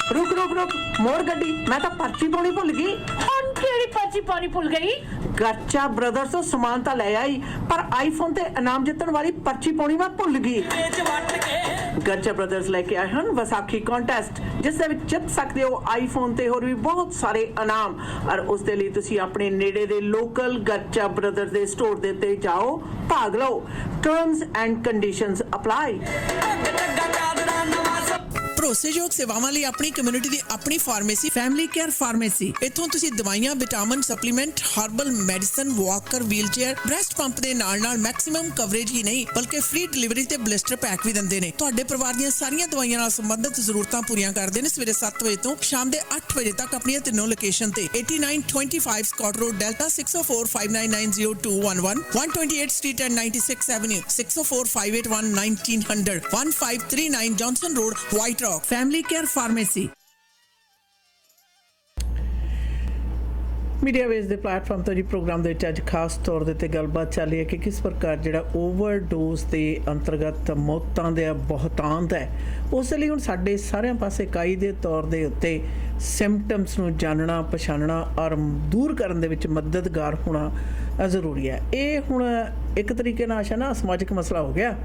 [SPEAKER 1] रुक रुक रुक मोर गड्डी मैं तो पर्ची पानी भुल गई।
[SPEAKER 2] ਕਿਹੜੀ ਪਰਚੀ ਪਾਣੀ ਭੁੱਲ ਗਈ?
[SPEAKER 1] गच्चा ब्रदर्स तो समान तो ले आई पर आईफोन ते इनाम जितने वाली पर्ची पानी मैं भुल गई। गच्चा ब्रदर्स लेके आए हैं वसाखी कॉन्टेस्ट जिस दे विच जित सकते हो आईफोन ते होर भी बहुत सारे इनाम और उस दे लई तुसी अपने नेड़े दे लोकल गच्चा ब्रदर्स दे स्टोर दे ते जाओ भाग लो। Terms and conditions apply.
[SPEAKER 5] ਭਰੋਸੇਯੋਗ ਸੇਵਾਵਾਂ ਲਈ ਆਪਣੀ ਕਮਿਊਨਿਟੀ ਦੀ ਆਪਣੀ ਫਾਰਮੇਸੀ ਫੈਮਿਲੀ ਕੇਅਰ ਫਾਰਮੇਸੀ। ਇੱਥੋਂ ਤੁਸੀਂ ਦਵਾਈਆਂ vitamin supplement herbal medicine Walker wheelchair breast pump ਦੇ ਨਾਲ ਮੈਕਸਿਮਮ ਕਵਰੇਜ ਹੀ ਨਹੀਂ ਬਲਕਿ ਫ੍ਰੀ ਡਿਲੀਵਰੀ ਤੇ ਬਲਿਸਟਰ ਪੈਕ ਵੀ ਦਿੰਦੇ ਨੇ। ਤੁਹਾਡੇ ਪਰਿਵਾਰ ਦੀਆਂ ਸਾਰੀਆਂ ਦਵਾਈਆਂ ਨਾਲ ਸੰਬੰਧਿਤ ਜ਼ਰੂਰਤਾਂ ਪੂਰੀਆਂ ਕਰਦੇ ਨੇ। ਸਵੇਰੇ 7 ਵਜੇ ਤੋਂ ਸ਼ਾਮ ਦੇ 8 ਵਜੇ ਤੱਕ ਆਪਣੀਆਂ ਤਿੰਨੋਂ ਲੋਕੇਸ਼ਨ ਤੇ 8925 Scott road Delta 6045990211 128 street and 96 avenue 6045811900 1539 Johnson road White Rock family care pharmacy.
[SPEAKER 1] Media ਵੇਸ ਦੇ ਪਲੇਟਫਾਰਮ ਤੋਂ ਜੀ ਪ੍ਰੋਗਰਾਮ ਦੇ ਵਿੱਚ ਅੱਜ ਖਾਸ ਤੌਰ ਦੇ ਉੱਤੇ ਗੱਲਬਾਤ ਚੱਲ ਰਹੀ ਹੈ ਕਿ ਕਿਸ ਪ੍ਰਕਾਰ ਜਿਹੜਾ ਓਵਰਡੋਜ਼ ਦੇ ਅੰਤਰਗਤ ਮੌਤਾਂ ਦੇ ਬਹੁਤਾਂਤ ਹੈ ਉਸ ਲਈ ਹੁਣ ਸਾਡੇ ਸਾਰਿਆਂ ਪਾਸੇ ਇਕਾਈ ਦੇ ਤੌਰ ਦੇ ਉੱਤੇ ਸਿੰਪਟਮਸ ਨੂੰ ਜਾਣਨਾ ਪਛਾਣਨਾ ਔਰ ਦੂਰ ਕਰਨ ਦੇ ਵਿੱਚ ਮਦਦਗਾਰ ਹੋਣਾ ਜ਼ਰੂਰੀ ਹੈ। ਇਹ ਹੁਣ ਇੱਕ ਤਰੀਕੇ ਨਾਲ ਆਸ਼ਾ ਨਾ ਸਮਾਜਿਕ ਮਸਲਾ ਹੋ ਗਿਆ।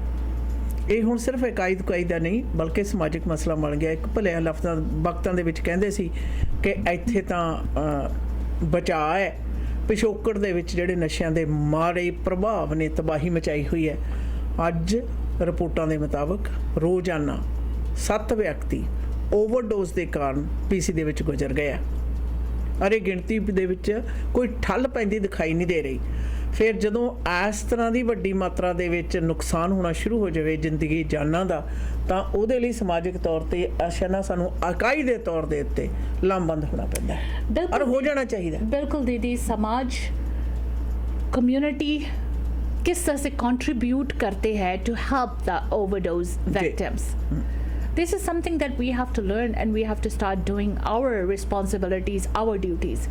[SPEAKER 1] ਇਹ ਹੁਣ ਸਿਰਫ ਇਕਾਈ ਦੁਕਾਈ ਦਾ ਨਹੀਂ ਬਲਕਿ ਸਮਾਜਿਕ ਮਸਲਾ ਬਣ ਗਿਆ। ਇੱਕ ਭਲੇ ਲਫ਼ਜ਼ਾਂ ਵਕਤਾਂ ਦੇ ਵਿੱਚ ਕਹਿੰਦੇ ਸੀ ਕਿ ਇੱਥੇ ਤਾਂ ਬਚਾਅ ਹੈ, ਪਿਛੋਕੜ ਦੇ ਵਿੱਚ ਜਿਹੜੇ ਨਸ਼ਿਆਂ ਦੇ ਮਾੜੇ ਪ੍ਰਭਾਵ ਨੇ ਤਬਾਹੀ ਮਚਾਈ ਹੋਈ ਹੈ। ਅੱਜ ਰਿਪੋਰਟਾਂ ਦੇ ਮੁਤਾਬਕ ਰੋਜ਼ਾਨਾ 7 ਵਿਅਕਤੀ ਓਵਰਡੋਜ਼ ਦੇ ਕਾਰਨ ਪੀਸੀ ਦੇ ਵਿੱਚ ਗੁਜ਼ਰ ਗਏ ਆ। ਅਰੇ ਗਿਣਤੀ ਦੇ ਵਿੱਚ ਕੋਈ ਠੱਲ ਪੈਂਦੀ ਦਿਖਾਈ ਨਹੀਂ ਦੇ ਰਹੀ। ਫਿਰ ਜਦੋਂ ਇਸ ਤਰ੍ਹਾਂ ਦੀ ਵੱਡੀ ਮਾਤਰਾ ਦੇ ਵਿੱਚ ਨੁਕਸਾਨ ਹੋਣਾ ਸ਼ੁਰੂ ਹੋ ਜਾਵੇ ਜ਼ਿੰਦਗੀ ਜਾਨਾਂ ਦਾ ਤਾਂ ਉਹਦੇ ਲਈ ਸਮਾਜਿਕ ਤੌਰ ਤੇ ਅਸ਼ਨਾ ਸਾਨੂੰ ਇਕਾਈ ਦੇ ਤੌਰ ਦੇ ਉੱਤੇ ਲਾਮਬੰਦ ਹੋਣਾ ਪੈਂਦਾ ਹੈ ਔਰ ਹੋ ਜਾਣਾ ਚਾਹੀਦਾ।
[SPEAKER 2] ਬਿਲਕੁਲ ਦੀਦੀ, समाज कम्युनिटी किस तरह से कंट्रीब्यूट करते हैं to help the overdose victims. This is something that we have to learn and we have to start doing our responsibilities, our duties.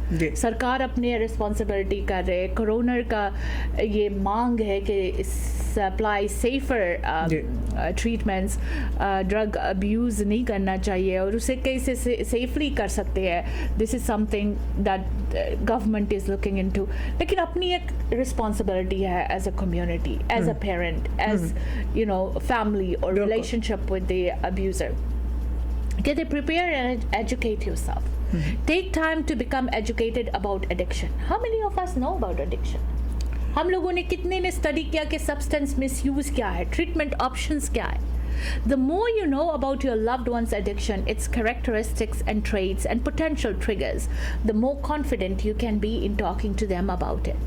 [SPEAKER 2] सरकार अपने responsibility कर रहे, कोरोना का ये मांग है कि supply safer treatments, drug abuse नहीं करना चाहिए और उसे कैसे safely कर सकते हैं. This is something that government is looking into. लेकिन अपनी एक responsibility है as a community, as a parent, as you know family or relationship with the abuser. Get a prepare and educate yourself. Take time to become educated about addiction. How many of us know about addiction? हम लोगों ने कितने ने study किया कि substance misuse क्या है, treatment options क्या है. The more you know about your loved one's addiction, its characteristics and traits and potential triggers, the more confident you can be in talking to them about it.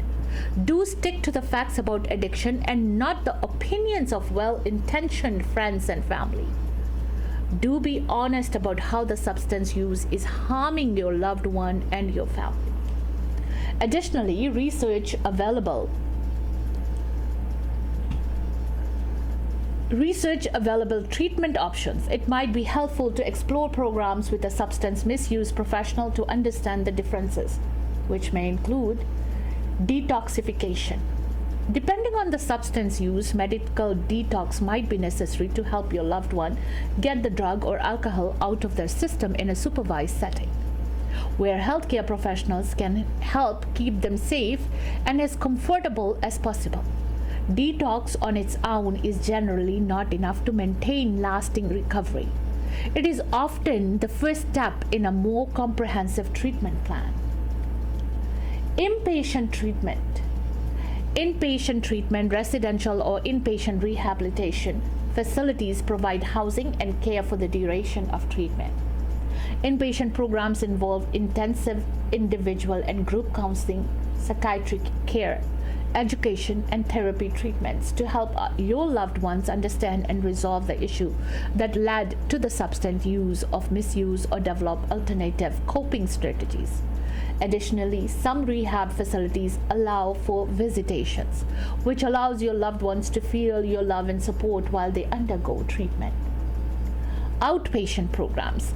[SPEAKER 2] Do stick to the facts about addiction and not the opinions of well-intentioned friends and family. Do be honest about how the substance use is harming your loved one and your family. Additionally, research available treatment options. It might be helpful to explore programs with a substance misuse professional to understand the differences, which may include detoxification. Depending on the substance use, medical detox might be necessary to help your loved one get the drug or alcohol out of their system in a supervised setting. where healthcare professionals can help keep them safe and as comfortable as possible. Detox on its own is generally not enough to maintain lasting recovery. It is often the first step in a more comprehensive treatment plan. Inpatient treatment. Inpatient treatment, residential or inpatient rehabilitation facilities provide housing and care for the duration of treatment. Inpatient programs involve intensive individual and group counseling, psychiatric care, education, and therapy treatments to help your loved ones understand and resolve the issue that led to the substance use or misuse or develop alternative coping strategies. Additionally, some rehab facilities allow for visitations, which allows your loved ones to feel your love and support while they undergo treatment. Outpatient programs.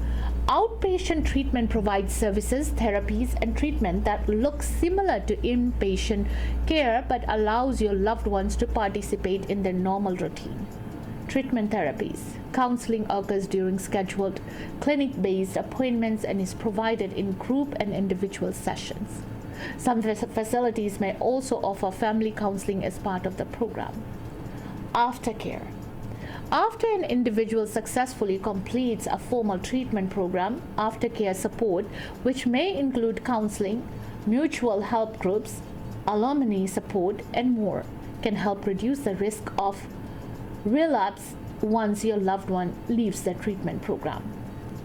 [SPEAKER 2] Outpatient treatment provides services, therapies, and treatment that look similar to inpatient care but allows your loved ones to participate in their normal routine. Treatment therapies. Counseling occurs during scheduled clinic-based appointments and is provided in group and individual sessions. Some facilities may also offer family counseling as part of the program. Aftercare. After an individual successfully completes a formal treatment program, aftercare support, which may include counseling, mutual help groups, alumni support, and more, can help reduce the risk of relapse once your loved one leaves the treatment program.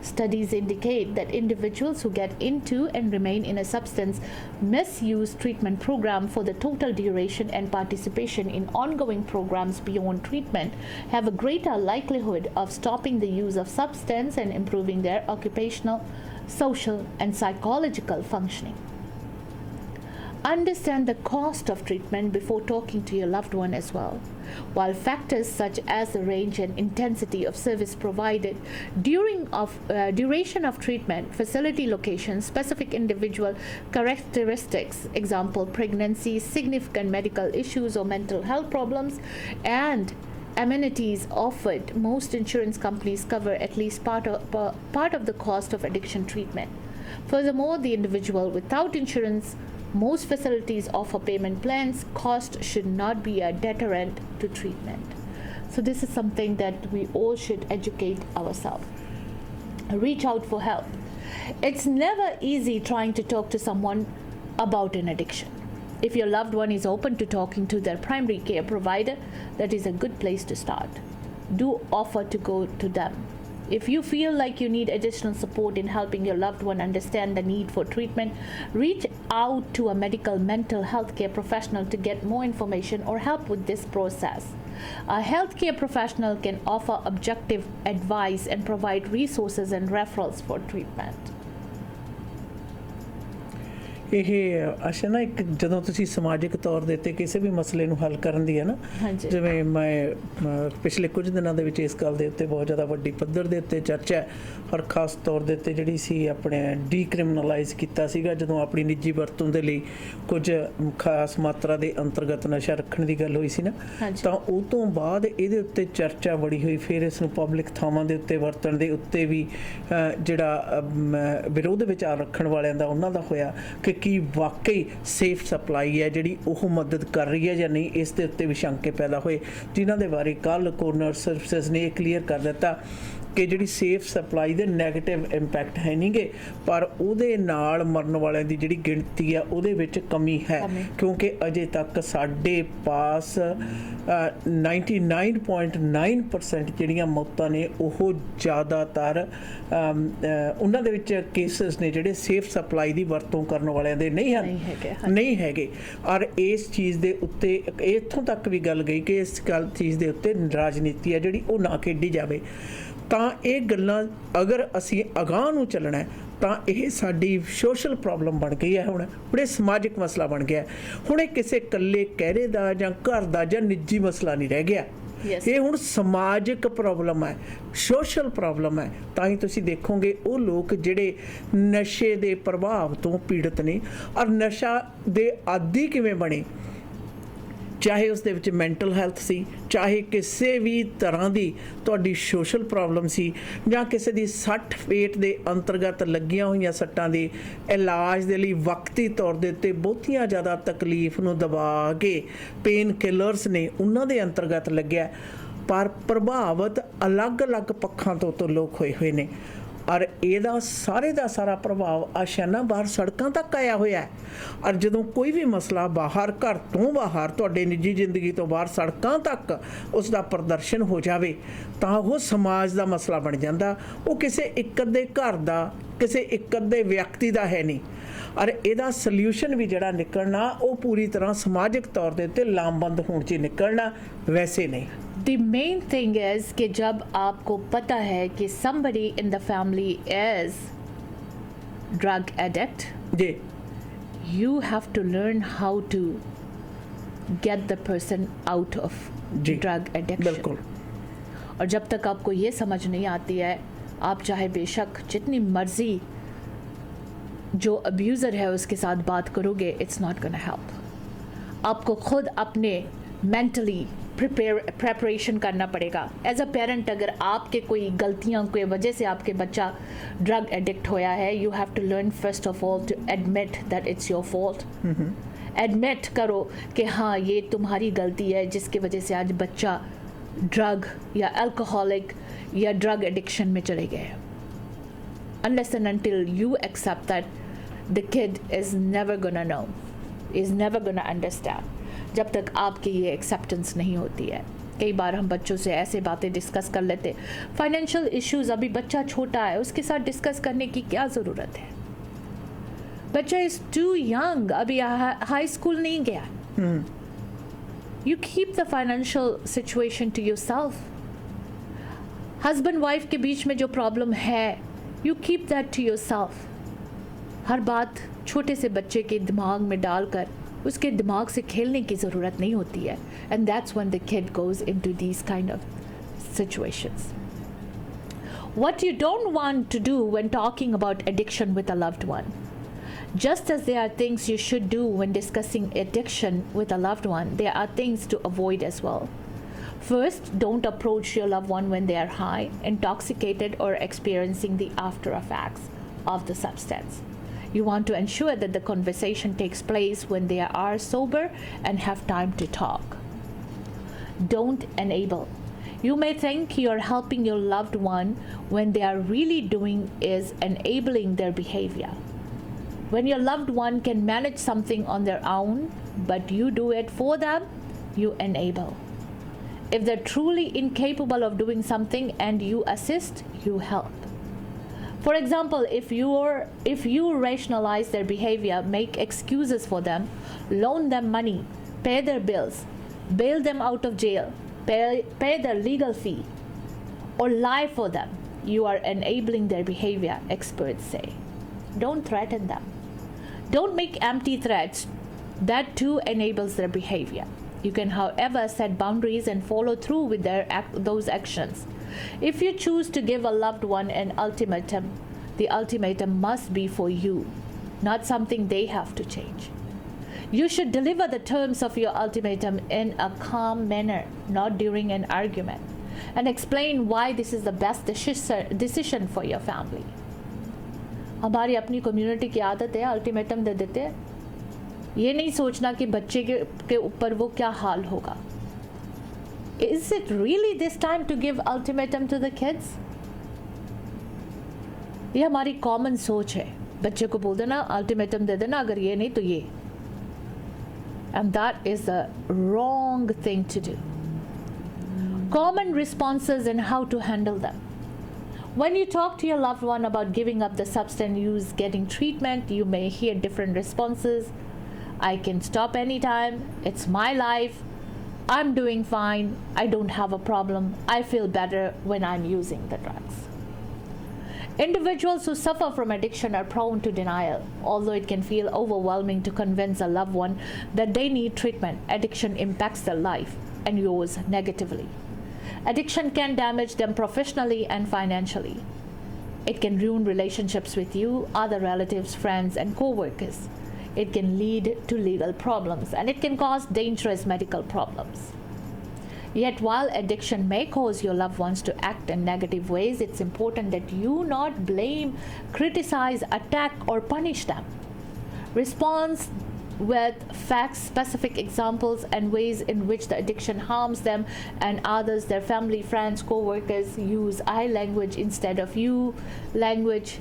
[SPEAKER 2] Studies indicate that individuals who get into and remain in a substance misuse treatment program for the total duration and participation in ongoing programs beyond treatment have a greater likelihood of stopping the use of substance and improving their occupational, social, and psychological functioning. Understand the cost of treatment before talking to your loved one as well. While factors such as the range and intensity of service provided, duration of treatment, facility location, specific individual characteristics, example pregnancy, significant medical issues or mental health problems, and amenities offered, most insurance companies cover at least part of the cost of addiction treatment. Furthermore, the individual without insurance, most facilities offer payment plans. Cost should not be a deterrent to treatment. So this is something that we all should educate ourselves. Reach out for help. It's never easy trying to talk to someone about an addiction. If your loved one is open to talking to their primary care provider, that is a good place to start. Do offer to go to them. If you feel like you need additional support in helping your loved one understand the need for treatment, reach out to a medical mental health care professional to get more information or help with this process. A healthcare professional can offer objective advice and provide resources and referrals for treatment.
[SPEAKER 1] ਇਹ ਅੱਛਾ ਨਾ ਇੱਕ ਜਦੋਂ ਤੁਸੀਂ ਸਮਾਜਿਕ ਤੌਰ ਦੇ ਉੱਤੇ ਕਿਸੇ ਵੀ ਮਸਲੇ ਨੂੰ ਹੱਲ ਕਰਨ ਦੀ ਹੈ ਨਾ, ਜਿਵੇਂ ਮੈਂ ਪਿਛਲੇ ਕੁਝ ਦਿਨਾਂ ਦੇ ਵਿੱਚ ਇਸ ਗੱਲ ਦੇ ਉੱਤੇ ਬਹੁਤ ਜ਼ਿਆਦਾ ਵੱਡੀ ਪੱਧਰ ਦੇ ਉੱਤੇ ਚਰਚਾ ਹੈ ਔਰ ਖਾਸ ਤੌਰ ਦੇ ਉੱਤੇ ਜਿਹੜੀ ਸੀ ਆਪਣੇ ਡੀਕ੍ਰਿਮੀਨਲਾਈਜ਼ ਕੀਤਾ ਸੀਗਾ ਜਦੋਂ ਆਪਣੀ ਨਿੱਜੀ ਵਰਤੋਂ ਦੇ ਲਈ ਕੁਝ ਖਾਸ ਮਾਤਰਾ ਦੇ ਅੰਤਰਗਤ ਨਸ਼ਾ ਰੱਖਣ ਦੀ ਗੱਲ ਹੋਈ ਸੀ ਨਾ, ਤਾਂ ਉਹ ਤੋਂ ਬਾਅਦ ਇਹਦੇ ਉੱਤੇ ਚਰਚਾ ਬੜੀ ਹੋਈ। ਫਿਰ ਇਸ ਨੂੰ ਪਬਲਿਕ ਥਾਵਾਂ ਦੇ ਉੱਤੇ ਵਰਤਣ ਦੇ ਉੱਤੇ ਵੀ ਜਿਹੜਾ ਵਿਰੋਧ ਵਿਚਾਰ ਰੱਖਣ ਵਾਲਿਆਂ ਦਾ ਉਹਨਾਂ ਦਾ ਹੋਇਆ ਕਿ ਕੀ ਵਾਕਈ ਸੇਫ ਸਪਲਾਈ ਹੈ ਜਿਹੜੀ ਉਹ ਮਦਦ ਕਰ ਰਹੀ ਹੈ ਜਾਂ ਨਹੀਂ। ਇਸ ਦੇ ਉੱਤੇ ਵੀ ਸ਼ੰਕੇ ਪੈਦਾ ਹੋਏ ਜਿਨ੍ਹਾਂ ਦੇ ਬਾਰੇ ਕੱਲ੍ਹ ਕੋਰਨਰ ਸਰਵਿਸਿਜ਼ ਨੇ ਇਹ ਕਲੀਅਰ ਕਰ ਦਿੱਤਾ ਕਿ ਜਿਹੜੀ ਸੇਫ ਸਪਲਾਈ ਦੇ ਨੈਗੇਟਿਵ ਇੰਪੈਕਟ ਹੈ ਨਹੀਂ ਗੇ, ਪਰ ਉਹਦੇ ਨਾਲ ਮਰਨ ਵਾਲਿਆਂ ਦੀ ਜਿਹੜੀ ਗਿਣਤੀ ਆ ਉਹਦੇ ਵਿੱਚ ਕਮੀ ਹੈ, ਕਿਉਂਕਿ ਅਜੇ ਤੱਕ ਸਾਡੇ ਪਾਸ 99.9% ਜਿਹੜੀਆਂ ਮੌਤਾਂ ਨੇ ਉਹ ਜ਼ਿਆਦਾਤਰ ਉਹਨਾਂ ਦੇ ਵਿੱਚ ਕੇਸਿਸ ਨੇ ਜਿਹੜੇ ਸੇਫ ਸਪਲਾਈ ਦੀ ਵਰਤੋਂ ਕਰਨ ਵਾਲਿਆਂ ਦੇ ਨਹੀਂ ਹੈਗੇ। ਔਰ ਇਸ ਚੀਜ਼ ਦੇ ਉੱਤੇ ਇੱਥੋਂ ਤੱਕ ਵੀ ਗੱਲ ਗਈ ਕਿ ਇਸ ਚੀਜ਼ ਦੇ ਉੱਤੇ ਰਾਜਨੀਤੀ ਹੈ ਜਿਹੜੀ ਉਹ ਨਾ ਖੇਡੀ ਜਾਵੇ। ਤਾਂ ਇਹ ਗੱਲਾਂ ਅਗਰ ਅਸੀਂ ਅਗਾਂਹ ਨੂੰ ਚੱਲਣਾ ਤਾਂ ਇਹ ਸਾਡੀ ਸੋਸ਼ਲ ਪ੍ਰੋਬਲਮ ਬਣ ਗਈ ਹੈ, ਹੁਣ ਬੜੇ ਸਮਾਜਿਕ ਮਸਲਾ ਬਣ ਗਿਆ। ਹੁਣ ਇਹ ਕਿਸੇ ਇਕੱਲੇ ਕਹਿਰੇ ਦਾ ਜਾਂ ਘਰ ਦਾ ਜਾਂ ਨਿੱਜੀ ਮਸਲਾ ਨਹੀਂ ਰਹਿ ਗਿਆ, ਇਹ ਹੁਣ ਸਮਾਜਿਕ ਪ੍ਰੋਬਲਮ ਹੈ, ਸੋਸ਼ਲ ਪ੍ਰੋਬਲਮ ਹੈ। ਤਾਂ ਹੀ ਤੁਸੀਂ ਦੇਖੋਗੇ ਉਹ ਲੋਕ ਜਿਹੜੇ ਨਸ਼ੇ ਦੇ ਪ੍ਰਭਾਵ ਤੋਂ ਪੀੜਤ ਨੇ ਔਰ ਨਸ਼ਾ ਦੇ ਆਦੀ ਕਿਵੇਂ ਬਣੇ ਚਾਹੇ ਉਸ ਦੇ ਵਿੱਚ ਮੈਂਟਲ ਹੈਲਥ ਸੀ, ਚਾਹੇ ਕਿਸੇ ਵੀ ਤਰ੍ਹਾਂ ਦੀ ਤੁਹਾਡੀ ਸੋਸ਼ਲ ਪ੍ਰੋਬਲਮ ਸੀ, ਜਾਂ ਕਿਸੇ ਦੀ ਸੱਟ ਫੇਟ ਦੇ ਅੰਤਰਗਤ ਲੱਗੀਆਂ ਹੋਈਆਂ ਸੱਟਾਂ ਦੇ ਇਲਾਜ ਦੇ ਲਈ ਵਕਤੀ ਤੌਰ ਦੇ ਉੱਤੇ ਬਹੁਤੀਆਂ ਜ਼ਿਆਦਾ ਤਕਲੀਫ ਨੂੰ ਦਬਾ ਕੇ ਪੇਨ ਕਿਲਰਸ ਨੇ ਉਹਨਾਂ ਦੇ ਅੰਤਰਗਤ ਲੱਗਿਆ, ਪਰ ਪ੍ਰਭਾਵਿਤ ਅਲੱਗ-ਅਲੱਗ ਪੱਖਾਂ ਤੋਂ ਲੋਕ ਹੋਏ ਨੇ। ਔਰ ਇਹਦਾ ਸਾਰੇ ਦਾ ਸਾਰਾ ਪ੍ਰਭਾਵ ਆਸ਼ਾਨਾ ਬਾਹਰ ਸੜਕਾਂ ਤੱਕ ਆਇਆ ਹੋਇਆ ਹੈ। ਔਰ ਜਦੋਂ ਕੋਈ ਵੀ ਮਸਲਾ ਬਾਹਰ, ਘਰ ਤੋਂ ਬਾਹਰ, ਤੁਹਾਡੇ ਨਿੱਜੀ ਜ਼ਿੰਦਗੀ ਤੋਂ ਬਾਹਰ ਸੜਕਾਂ ਤੱਕ ਉਸ ਦਾ ਪ੍ਰਦਰਸ਼ਨ ਹੋ ਜਾਵੇ ਤਾਂ ਉਹ ਸਮਾਜ ਦਾ ਮਸਲਾ ਬਣ ਜਾਂਦਾ। ਉਹ ਕਿਸੇ ਇੱਕ ਅੱਧੇ ਘਰ ਦਾ, ਕਿਸੇ ਇੱਕ ਅੱਧੇ ਵਿਅਕਤੀ ਦਾ ਹੈ ਨਹੀਂ। ਔਰ ਇਹਦਾ ਸਲਿਊਸ਼ਨ ਵੀ ਜਿਹੜਾ ਨਿਕਲਣਾ ਉਹ ਪੂਰੀ ਤਰ੍ਹਾਂ ਸਮਾਜਿਕ ਤੌਰ ਦੇ ਉੱਤੇ ਲਾਮਬੰਦ ਹੋਣ 'ਚ ਨਿਕਲਣਾ, ਵੈਸੇ ਨਹੀਂ।
[SPEAKER 2] The main thing is कि जब आपको पता है कि somebody in the family is drug addict,
[SPEAKER 1] ji,
[SPEAKER 2] you have to learn how to get the person out of
[SPEAKER 1] ji,
[SPEAKER 2] drug addiction.
[SPEAKER 1] बिल्कुल।
[SPEAKER 2] और जब तक आपको ये समझ नहीं आती है, आप चाहे बेशक जितनी मर्जी जो अब्यूज़र है उसके साथ बात करोगे, it's not gonna help. आपको खुद अपने मेंटली प्रेपरेशन करना पड़ेगा। एज अ पेरेंट, अगर आपके कोई गलतियों की वजह से आपके बच्चा ड्रग एडिक्ट होया है, you have to learn first of all to admit that it's your fault. Admit करो कि हाँ, ये तुम्हारी गलती है जिसकी वजह से आज बच्चा ड्रग या अल्कोहलिक या ड्रग एडिक्शन में चले गए। Unless and until you accept that, the kid is never gonna know, is never gonna understand. जब तक आपकी ये एक्सेप्टेंस नहीं होती है। कई बार हम बच्चों से ऐसे बातें डिस्कस कर लेते, फाइनेंशियल इश्यूज, अभी बच्चा छोटा है, उसके साथ डिस्कस करने की क्या ज़रूरत है? बच्चा इज़ टू यंग, अभी हाई स्कूल नहीं गया। You keep the financial situation to yourself. Husband wife के बीच में जो प्रॉब्लम है, you keep that to yourself. हर बात छोटे से बच्चे के दिमाग में डालकर उसके दिमाग से खेलने की ज़रूरत नहीं होती है। And that's when the kid goes into these kind of situations. What you don't want to do when talking about addiction with a loved one, just as there are things you should do when discussing addiction with a loved one, there are things to avoid as well. First, don't approach your loved one when they are high, intoxicated, or experiencing the after effects of the substance. You want to ensure that the conversation takes place when they are sober and have time to talk. Don't enable. You may think you're helping your loved one when they are really doing is enabling their behavior. When your loved one can manage something on their own, but you do it for them, you enable. If they're truly incapable of doing something and you assist, you help. For example, if you rationalize their behavior, make excuses for them, loan them money, pay their bills, bail them out of jail, pay their legal fee, or lie for them, you are enabling their behavior, experts say. Don't threaten them. Don't make empty threats. That too enables their behavior. You can, however, set boundaries and follow through with those actions. If you choose to give a loved one an ultimatum, the ultimatum must be for you, not something they have to change. You should deliver the terms of your ultimatum in a calm manner, not during an argument, and explain why this is the best decision for your family. हमारी अपनी community की आदत है ultimatum दे देते हैं, ये नहीं सोचना कि बच्चे के ऊपर वो क्या हाल होगा। Is it really this time to give ultimatum to the kids? ये हमारी कॉमन सोच है, बच्चे को बोल देना अल्टीमेटम दे देना, अगर ये नहीं तो ये। And that is the wrong thing to do. Common responses and how to handle them. When you talk to your loved one about giving up the substance use, getting treatment, you may hear different responses. I can stop anytime. It's my life. I'm doing fine. I don't have a problem. I feel better when I'm using the drugs. Individuals who suffer from addiction are prone to denial. Although it can feel overwhelming to convince a loved one that they need treatment, addiction impacts their life and yours negatively. Addiction can damage them professionally and financially. It can ruin relationships with you, other relatives, friends, and co-workers. It can lead to legal problems and it can cause dangerous medical problems. Yet, while addiction may cause your loved ones to act in negative ways, it's important that you not blame, criticize, attack, or punish them. Response with facts, specific examples, and ways in which the addiction harms them and others, their family, friends, co-workers. Use I language instead of you language.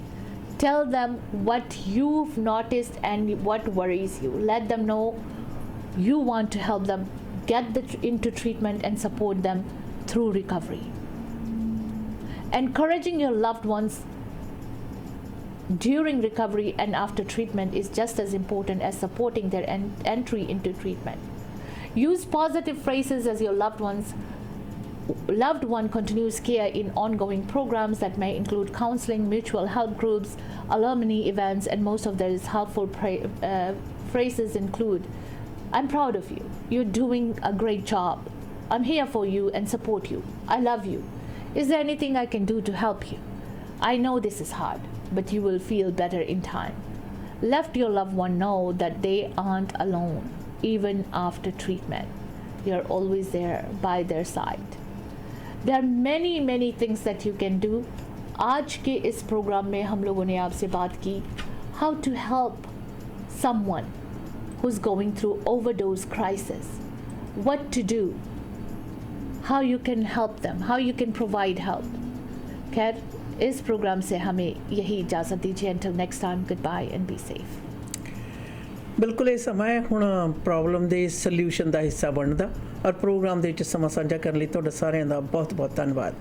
[SPEAKER 2] Tell them what you've noticed and what worries you. Let them know you want to help them get into treatment and support them through recovery. Encouraging your loved ones during recovery and after treatment is just as important as supporting their entry into treatment. Use positive phrases as your loved one continues care in ongoing programs that may include counseling, mutual help groups, alumni events, and most of these helpful phrases include, I'm proud of you. You're doing a great job. I'm here for you and support you. I love you. Is there anything I can do to help you? I know this is hard, but you will feel better in time. Let your loved one know that they aren't alone, even after treatment. You're always there by their side. There are many things that you can do. आज के इस programme में हम लोगों ने आपसे बात की how to help someone who's going through overdose crisis, what to do, how you can help them, how you can provide help. खैर इस प्रोग्राम से हमें यही इजाज़त दीजिए. Until next time, goodbye and be safe.
[SPEAKER 1] ਬਿਲਕੁਲ ਇਹ ਸਮਾਂ ਹੈ ਹੁਣ ਪ੍ਰੋਬਲਮ ਦੇ ਸੋਲਿਊਸ਼ਨ ਦਾ ਹਿੱਸਾ ਬਣਦਾ ਔਰ ਪ੍ਰੋਗਰਾਮ ਦੇ ਵਿੱਚ ਸਮਾਂ ਸਾਂਝਾ ਕਰਨ ਲਈ ਤੁਹਾਡਾ ਸਾਰਿਆਂ ਦਾ ਬਹੁਤ ਬਹੁਤ ਧੰਨਵਾਦ.